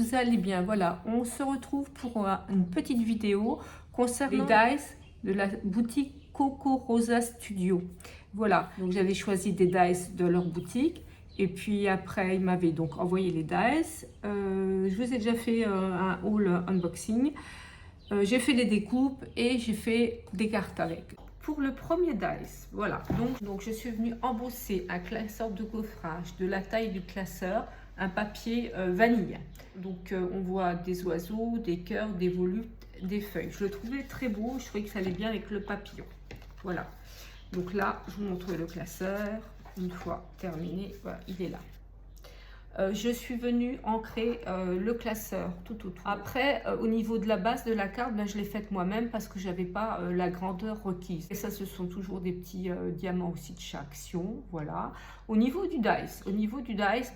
vous allez bien. Voilà, on se retrouve pour une petite vidéo concernant les dies de la boutique Coco Rosa Studio. Voilà, donc j'avais choisi des dies de leur boutique et puis après ils m'avaient donc envoyé les dies. Je vous ai déjà fait un haul unboxing. J'ai fait les découpes et j'ai fait des cartes avec. Pour le premier dice, voilà, donc je suis venue embosser un classeur de coffrage de la taille du classeur, un papier vanille. Donc on voit des oiseaux, des cœurs, des volutes, des feuilles. Je le trouvais très beau, je trouvais que ça allait bien avec le papillon. Voilà, donc là je vous montre le classeur. Une fois terminé, voilà, il est là. Je suis venue ancrer le classeur tout autour. Après, au niveau de la base de la carte, ben, je l'ai faite moi-même parce que j'avais pas la grandeur requise. Et ça, ce sont toujours des petits diamants aussi de chaque action, voilà. Au niveau du dice,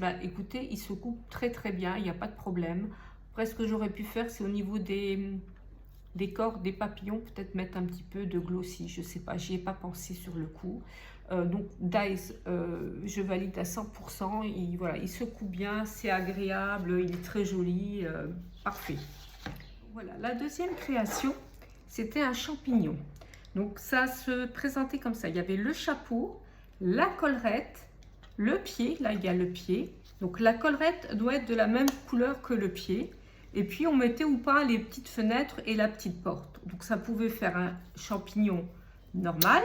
ben, écoutez, il se coupe très très bien, il n'y a pas de problème. Après, ce que j'aurais pu faire, c'est au niveau des corps, des papillons, peut-être mettre un petit peu de glossy, je sais pas, j'y ai pas pensé sur le coup. Donc dice, je valide à 100%, voilà, il se coupe bien, c'est agréable, il est très joli, parfait. Voilà, la deuxième création, c'était un champignon. Donc ça se présentait comme ça, il y avait le chapeau, la collerette, le pied, là il y a le pied, donc la collerette doit être de la même couleur que le pied, et puis on mettait ou pas les petites fenêtres et la petite porte. Donc ça pouvait faire un champignon normal,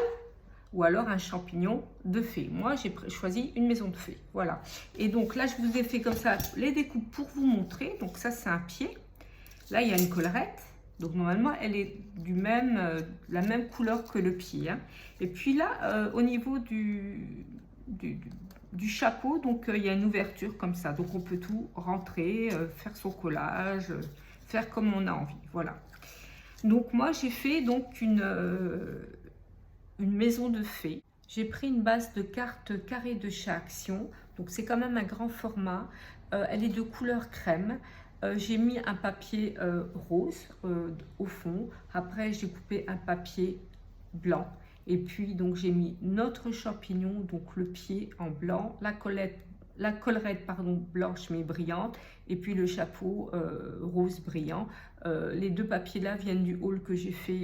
ou alors un champignon de fée. Moi, j'ai choisi une maison de fée. Voilà. Et donc là, je vous ai fait comme ça les découpes pour vous montrer. Donc ça, c'est un pied. Là, il y a une collerette. Donc normalement, elle est la même couleur que le pied. Hein. Et puis là, au niveau du chapeau, donc il y a une ouverture comme ça. Donc on peut tout rentrer, faire son collage, faire comme on a envie. Voilà. Donc moi, j'ai fait donc une maison de fées. J'ai pris une base de cartes carrées de chat action, donc c'est quand même un grand format. Elle est de couleur crème. J'ai mis un papier rose au fond. Après, j'ai coupé un papier blanc. Et puis, donc, j'ai mis notre champignon, donc le pied en blanc, la collerette pardon, blanche mais brillante, et puis le chapeau rose brillant. Les deux papiers là viennent du haul que j'ai fait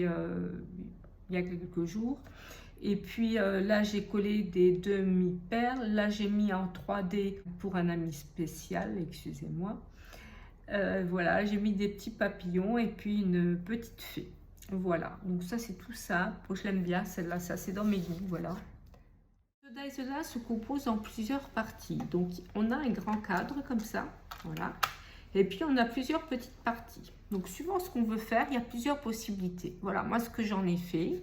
il y a quelques jours. Et puis là j'ai collé des demi-perles, là j'ai mis en 3D pour un ami spécial, excusez-moi. Voilà, j'ai mis des petits papillons et puis une petite fée. Voilà, donc ça c'est tout ça. Je l'aime bien celle-là, ça c'est dans mes goûts, voilà. Ce dice-là se compose en plusieurs parties. Donc on a un grand cadre comme ça, voilà. Et puis on a plusieurs petites parties. Donc suivant ce qu'on veut faire, il y a plusieurs possibilités. Voilà, moi ce que j'en ai fait.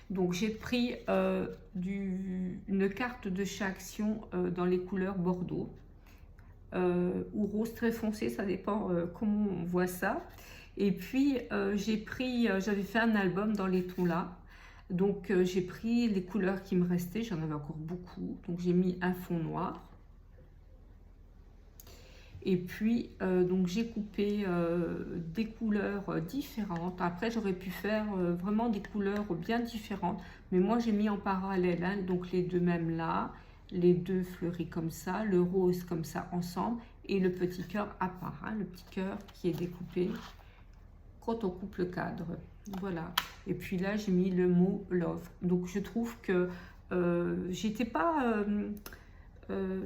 Donc j'ai pris une carte de chat action dans les couleurs bordeaux ou rose très foncé, ça dépend comment on voit ça. Et puis j'avais fait un album dans les tons là. Donc j'ai pris les couleurs qui me restaient, j'en avais encore beaucoup. Donc j'ai mis un fond noir. Et puis donc j'ai coupé des couleurs différentes. Après j'aurais pu faire vraiment des couleurs bien différentes, mais moi j'ai mis en parallèle hein, donc les deux mêmes là, les deux fleuris comme ça, le rose comme ça ensemble et le petit cœur à part, hein, le petit cœur qui est découpé quand on coupe le cadre. Voilà. Et puis là j'ai mis le mot love. Donc je trouve que j'étais pas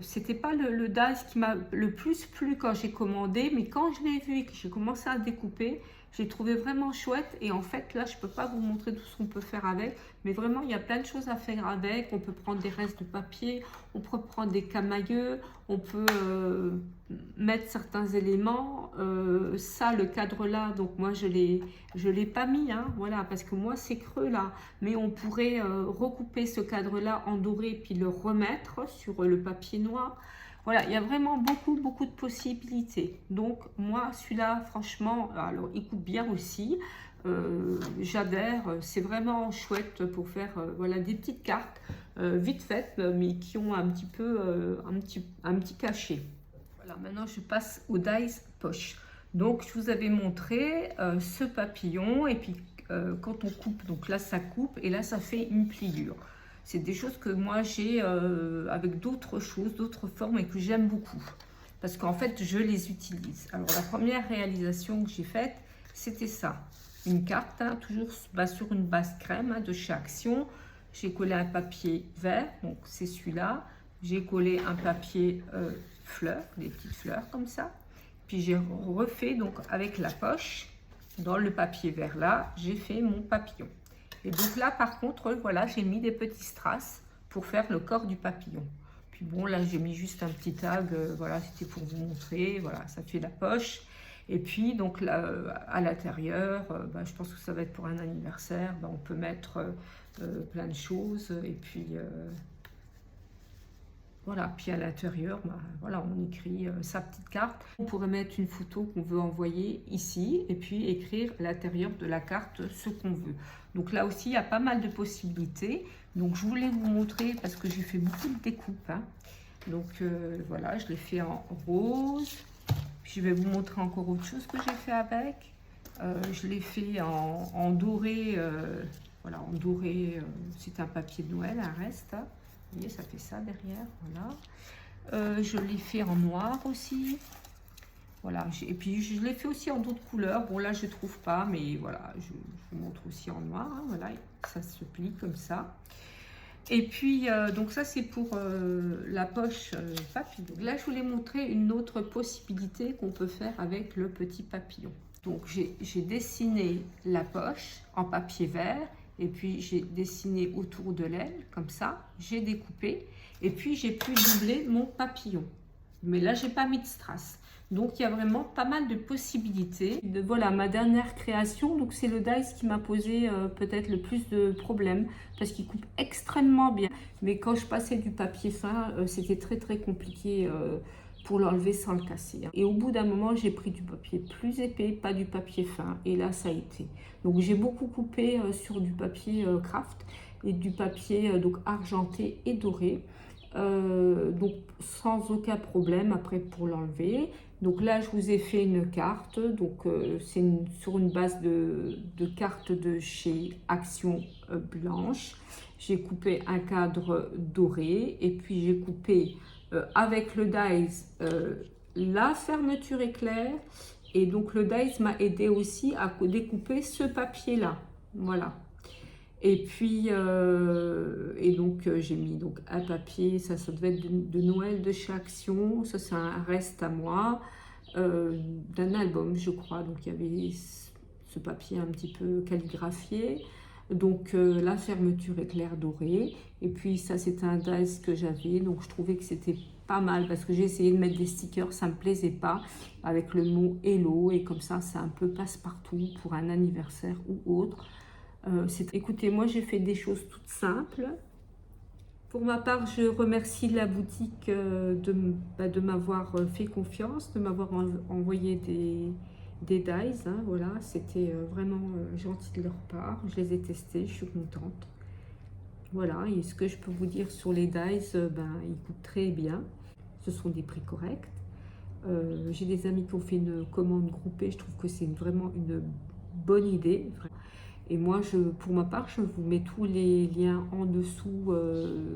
c'était pas le dice qui m'a le plus plu quand j'ai commandé, mais quand je l'ai vu et que j'ai commencé à découper, j'ai trouvé vraiment chouette. Et en fait là je peux pas vous montrer tout ce qu'on peut faire avec, mais vraiment il y a plein de choses à faire avec. On peut prendre des restes de papier, on peut prendre des camailleux, on peut mettre certains éléments. Ça, le cadre là, donc moi je l'ai pas mis hein, voilà, parce que moi c'est creux là, mais on pourrait recouper ce cadre là en doré puis le remettre sur le papier noir. Voilà, il y a vraiment beaucoup de possibilités. Donc moi celui-là franchement, alors il coupe bien aussi, j'adhère, c'est vraiment chouette pour faire voilà, des petites cartes vite faites, mais qui ont un petit peu un petit cachet. Voilà, maintenant je passe au dice poche. Donc je vous avais montré ce papillon et puis quand on coupe, donc là ça coupe et là ça fait une pliure. C'est des choses que moi j'ai avec d'autres choses, d'autres formes et que j'aime beaucoup. parce qu'en fait, je les utilise. Alors, la première réalisation que j'ai faite, c'était ça. Une carte, hein, toujours sur une base crème, hein, de chez Action. J'ai collé un papier vert, donc c'est celui-là. J'ai collé un papier fleurs, des petites fleurs comme ça. Puis j'ai refait donc avec la poche, dans le papier vert là, j'ai fait mon papillon. Et donc là, par contre, voilà, j'ai mis des petits strass pour faire le corps du papillon. Puis bon, là, j'ai mis juste un petit tag, voilà, c'était pour vous montrer, voilà, ça fait la poche. Et puis, donc, là, à l'intérieur, je pense que ça va être pour un anniversaire, on peut mettre plein de choses. Et puis, voilà, puis à l'intérieur, voilà, on écrit sa petite carte. On pourrait mettre une photo qu'on veut envoyer ici, et puis écrire à l'intérieur de la carte ce qu'on veut. Donc là aussi, il y a pas mal de possibilités. Donc, je voulais vous montrer, parce que j'ai fait beaucoup de découpes, hein. Donc, voilà, je l'ai fait en rose. Puis je vais vous montrer encore autre chose que j'ai fait avec. Je l'ai fait en doré. Voilà, en doré, c'est un papier de Noël, un reste. Vous voyez, ça fait ça derrière. Voilà. Je l'ai fait en noir aussi. Voilà. Et puis je l'ai fait aussi en d'autres couleurs. Bon, là, je ne trouve pas, mais voilà, je vous montre aussi en noir. Hein, voilà, ça se plie comme ça. Et puis, donc ça, c'est pour la poche papillon. Là, je voulais montrer une autre possibilité qu'on peut faire avec le petit papillon. Donc, j'ai dessiné la poche en papier vert. Et puis, j'ai dessiné autour de l'aile, comme ça. J'ai découpé. Et puis, j'ai pu doubler mon papillon. Mais là, j'ai pas mis de strass. Donc, il y a vraiment pas mal de possibilités. Voilà, ma dernière création, donc c'est le dies qui m'a posé peut-être le plus de problèmes parce qu'il coupe extrêmement bien. Mais quand je passais du papier fin, c'était très compliqué pour l'enlever sans le casser. Et au bout d'un moment, j'ai pris du papier plus épais, pas du papier fin. Et là, ça a été. Donc, j'ai beaucoup coupé sur du papier craft et du papier donc argenté et doré. Donc sans aucun problème après pour l'enlever. Donc là je vous ai fait une carte, donc c'est sur une base de carte de chez Action blanche. J'ai coupé un cadre doré et puis j'ai coupé avec le dies la fermeture éclair, et donc le dies m'a aidé aussi à découper ce papier là, voilà. Et puis, donc j'ai mis donc un papier, ça devait être de Noël de chez Action, ça c'est un reste à moi, d'un album je crois, donc il y avait ce papier un petit peu calligraphié, donc la fermeture éclair dorée, et puis ça c'est un dies que j'avais, donc je trouvais que c'était pas mal, parce que j'ai essayé de mettre des stickers, ça me plaisait pas, avec le mot Hello, et comme ça c'est un peu passe-partout pour un anniversaire ou autre. Écoutez, moi j'ai fait des choses toutes simples. Pour ma part, je remercie la boutique de m'avoir fait confiance, de m'avoir envoyé des dies. Hein, voilà, c'était vraiment gentil de leur part. Je les ai testés, je suis contente. Voilà, et ce que je peux vous dire sur les dies, ils coûtent très bien. Ce sont des prix corrects. J'ai des amis qui ont fait une commande groupée. Je trouve que c'est vraiment une bonne idée. Et moi, pour ma part, je vous mets tous les liens en dessous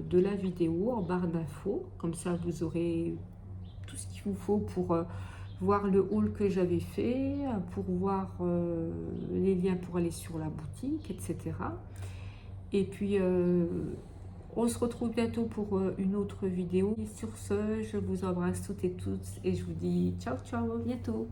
de la vidéo, en barre d'infos. Comme ça, vous aurez tout ce qu'il vous faut pour voir le haul que j'avais fait, pour voir les liens pour aller sur la boutique, etc. Et puis, on se retrouve bientôt pour une autre vidéo. Et sur ce, je vous embrasse toutes et tous et je vous dis ciao, ciao, à bientôt.